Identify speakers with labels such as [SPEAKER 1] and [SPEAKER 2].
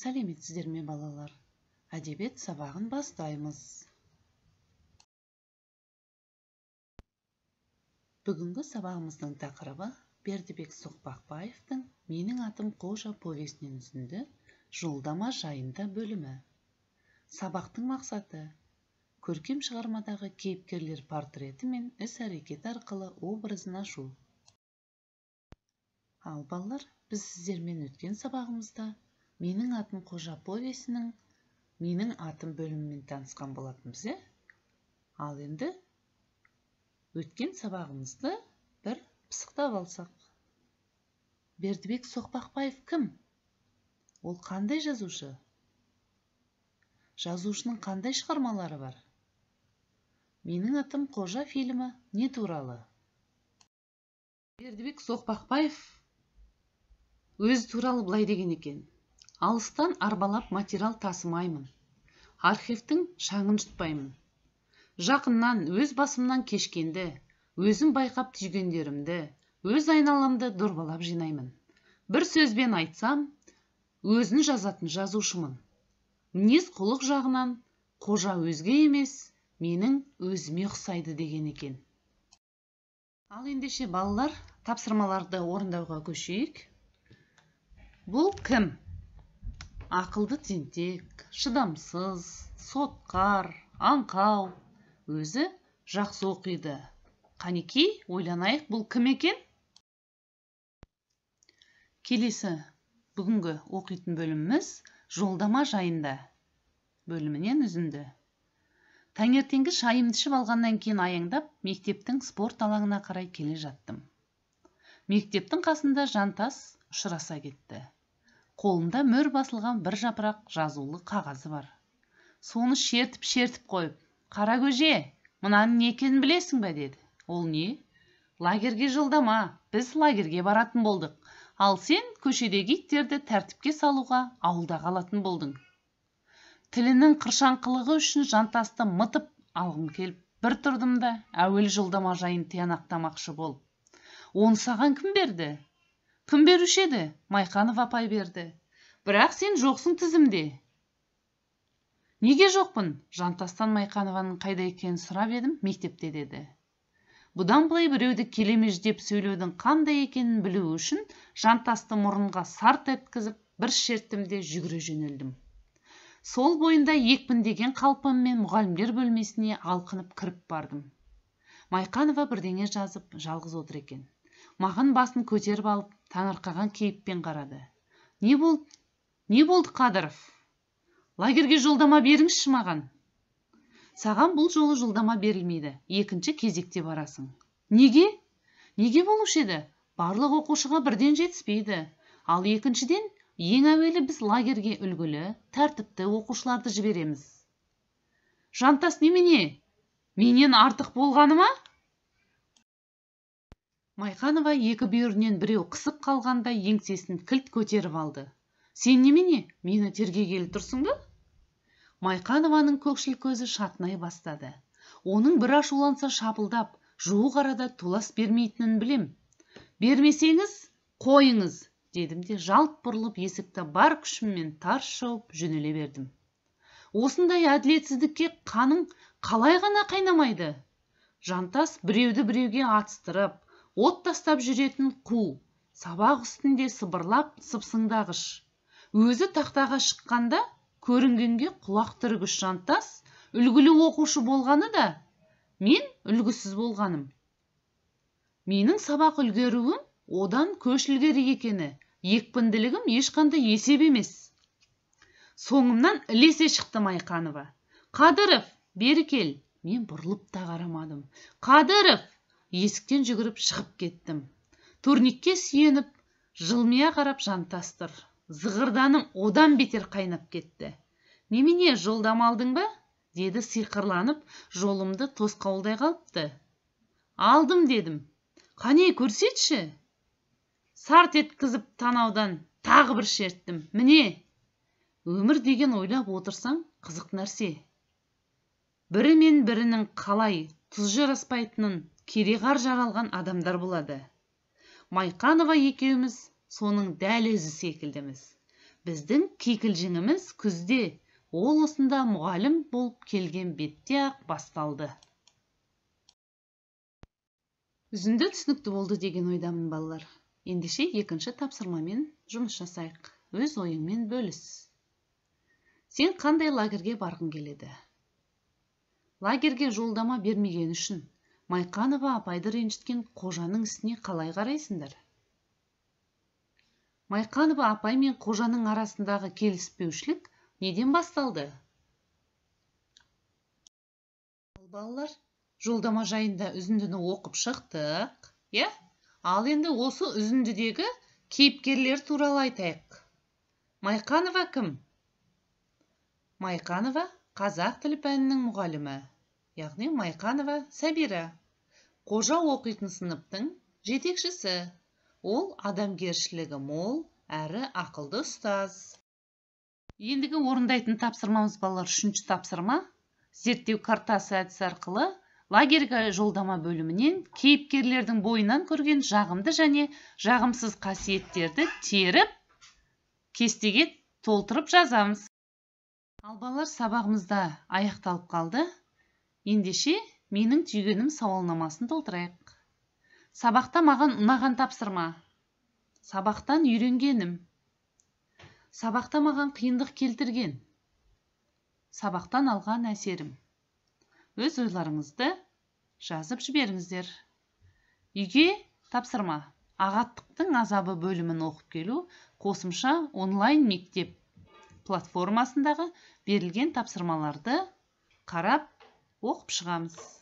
[SPEAKER 1] Сәлеметсіздер ме балалар? Әдебиет сабағын бастаймыз. Бүгінгі сабағымыздың тақырыбы Бердібек Соқпақбаевтың «Менің атым Қожа» повесінен үзінді «Жолдама жайында» бөлімі. Сабақтың мақсаты көркем шығармадағы кейіпкерлер портреті мен іс-әрекет арқылы образын ашу. Ал балалар, біз сіздермен өткен сабағымызда «Менің атым Қожа» повесінің «Менің атым» бөлімімен танысқан болатынбыз. Ал енді өткен сабағымызды бір пысықтап алсақ. Бердібек Соқпақбаев кім? Ол қандай жазушы? Жазушының қандай шығармалары бар? «Менің атым Қожа» фильмі не туралы? Бердібек Соқпақбаев өзі туралы былай деген екен: алыстан арбалап материал тасымаймын, архивтің шаңын жұтпаймын. Жақыннан өз басымнан кешкенді, өзім байқап түйгендерімді, өз айналамды дорбалап жинаймын. Бір сөзбен айтсам, өзін жазатын жазушымын. Мінез құлық жағынан Қожа өзге емес, менің өзіме ұқсайды деген екен. Ал ендеше балалар, тапсырмаларды орындауға көшейік. Бұл кім? Ақылды тентек, шыдамсыз, сотқар, аңқау, өзі жақсы оқиды. Қанеки, ойланайық, бұл кім екен? Келесі бүгінгі оқитын бөліміміз «Жолдама жайында» бөлімінен үзінді. Таңертеңгі шайымды ішіп алғаннан кейін аяңдап, мектептің спорт алаңына қарай келе жаттым. Мектептің қасында Жантас ұшыраса кетті. Қолында мөр басылған бір жапырақ жазулы қағазы бар. Соны шертіп қойып, «Қара көже, мынаның не екенін білесің бе?» деді. Ол не? Лагерге жолдама, біз лагерге баратын болдық. Ал сен көшедегі иттерді тәртіпке салуға ауылда қалатын болдың. Тілінің қыршаңқылығы үшін Жантасты мытып алғым келіп, бір тұрдым да әуелі жолдама жайын тиянақтамақшы болып. Оны саған кім берді? Кім беруші еді? Майқанов апай берді. Бірақ сен жоқсың тізімде. Неге жоқпын? Жантастан Майқанованың қайда екенін сұрап едім, мектепте деді. Бұдан былай біреуді келемеждеп сөйлеудің қандай екенін білу үшін Жантасты мұрынға сарт еткізіп, бір шерттімде жүгіре жөнелдім. Сол бойында екпін деген қалпыммен мұғалімдер бөлмесіне алқынып кіріп бардым. Майқанова бірдеңе жазып, жалғыз отыр екен. Маған басын көтеріп алып, таңырқаған кейіппен қарады. Не болды, Қадыров? Лагерге жолдама беріңізші маған. Саған бұл жолы жолдама берілмейді. Екінші кезекте барасың. Неге? Неге болушы еді? Барлық оқушыға бірден жетіспейді. Ал екіншіден, ең әуелі біз лагерге үлгілі, тәртіпті оқушыларды жібереміз. Жантас немене? Менен артық болғаны ма? Майқанова екі бүйірінен біреу қысып қалғанда еңсесін кілт көтеріп алды. Сен немене? Мені тергегелі тұрсың ба? Майқанованың көкшіл көзі шатынай бастады. Оның бір ашуланса шапылдап, жуық арада толас бермейтінін білем. Бермесеңіз, қойыңыз, дедім де жалт бұрылып есікті бар күшіммен тарс жауып жөнеле бердім. Осындай әділетсіздікке қаның қалай ғана қайнамайды? Жантас біреуді біреуге атыстырып, от тастап жүретін қу, сабақ үстінде сыбырлап сыпсыңдағыш. Өзі тақтаға шыққанда көрінгенге құлақ түргіш Жантас үлгілі оқушы болғаны да, мен үлгісіз болғаным. Менің сабақ үлгеруім одан көш ілгері екені, екпінділігім ешқандай есеп емес. Соңымнан ілесе шықты Майқанова. Қадыров, бері кел. Мен бұрылып та қарамадым. Қадыров! Есіктен жүгіріп шығып кеттім. Турникке сүйеніп, жылмия қарап Жантастыр. Зығырданым одан бетер қайнап кетті. Немене, жолдама алдың ба? Деді сиқырланып, жолымды тосқауылдай қалыпты. Алдым дедім. Қане көрсетші? Сарт еткізіп танаудан тағы бір шерттім. Міне, өмір деген ойлап отырсаң қызық нәрсе. Бірі мен бірінің қалай тұз жараспайтынын кереғар жаралған адамдар болады. Майқанова екеуміз соның дәл өзі секілдіміз. Біздің кикілжіңіміз күзде, ол осында мұғалім болып келген бетте-ақ басталды. Үзінді түсінікті болды деген ойдамын балалар. Ендеше екінші тапсырмамен жұмыс жасайық. Өз ойыңмен бөліс. Сен қандай лагерге барғың келеді? Лагерге жолдама бермеген үшін Майқанова апайды ренжіткен қожаның ісіне қалай қарайсыңдар? Майқанова апай мен қожаның арасындағы келіспеушілік неден басталды? Балалар, жолдама жайында үзіндіні оқып шықтық, е? Ал енді осы үзіндідегі кейіпкерлер туралы айтайық. Майқанова кім? Майқанова қазақ тілі пәнінің мұғалімі, яғни Майқанова Сәбира. Қожа оқитын сыныптың жетекшісі. Ол адамгершілігі мол, әрі ақылды ұстаз. Ендігі орындайтын тапсырмамыз балалар, үшінші тапсырма. Зерттеу картасы әдісі арқылы лагерге жолдама бөлімінен кейіпкерлердің бойынан көрген жағымды және жағымсыз қасиеттерді теріп, кестеге толтырып жазамыз. Ал балалар, сабағымызда аяқталып қалды. Ендеше менің түйгенім сауалнамасын толтырайық. Сабақта маған ұнаған тапсырма. Сабақтан үйренгенім. Сабақта маған қиындық келтірген. Сабақтан алған әсерім. Өз ойларыңызды жазып жіберіңіздер. Үйге тапсырма. Ағаттықтың азабы бөлімін оқып келу қосымша онлайн мектеп платформасындағы берілген тапсырмаларды қарап оқып шығамыз.